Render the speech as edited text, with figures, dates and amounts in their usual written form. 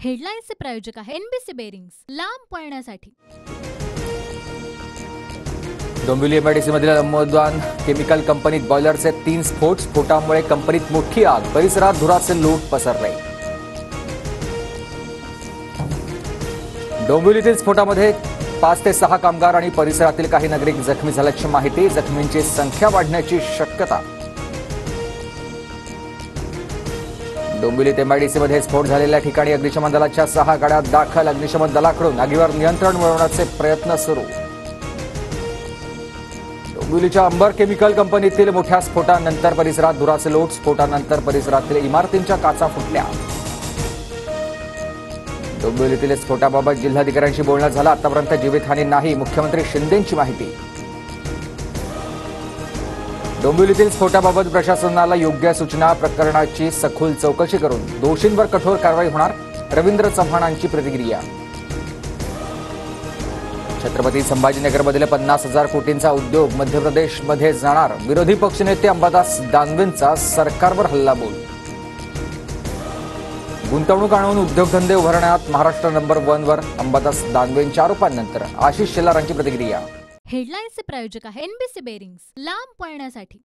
हेडलाईन्सचे प्रायोजक आहे NBC bearings, लांब पळण्यासाठी। डोंबिवली एमआयडीसी मधील अमोदान केमिकल कंपनीत बॉयलरचे 3 स्फोट। स्फोटामुळे कंपनीत मोठी आग, परिसरात धुराचे लोट पसरले। डोंबिवलीतील स्फोटामध्ये 5 ते 6 कामगार आणि परिसरातील काही नागरिक जखमी झाल्याची माहिती। जखमींची संख्या वाढण्याची शक्यता। डोंबिवलीत एमआयडीसी मध्ये स्फोट झालेल्या ठिकाणी अग्निशमन दलाच्या 6 गाड्या दाखल। अग्निशमन दलाकडून आगीवर नियंत्रण मिळवण्याचे प्रयत्न सुरू। डोंबिवलीच्या अंबर केमिकल कंपनीतील मोठ्या स्फोटानंतर परिसरात धुराचे लोट। स्फोटानंतर परिसरातील इमारतींच्या काचा फुटल्या। डोंबिवलीतील स्फोटाबाबत जिल्हाधिकाऱ्यांशी बोलणं झालं। आतापर्यंत जीवितहानी नाही, मुख्यमंत्री शिंदेंची माहिती। डोंबिवलीतील स्फोटाबाबत प्रशासनाला योग्य सूचना, प्रकरणाची सखोल चौकशी करून दोषींवर कठोर कारवाई होणार। रवींद्र चव्हाणांची प्रतिक्रिया। छत्रपती संभाजीनगरमधील 50,000 कोटींचा उद्योग मध्य प्रदेशमध्ये जाणार। विरोधी पक्षनेते अंबादास दानवेंचा सरकारवर हल्लाबोल। गुंतवणूक आणून उद्योगधंदे उभारण्यात महाराष्ट्र नंबर 1 वर अंबादास दानवेंच्या आरोपांनंतर आशिष शेलारांची प्रतिक्रिया। हेडलाईन्सचे प्रायोजक आहे एनबीसी बेरिंग्स, लांब पळण्यासाठी।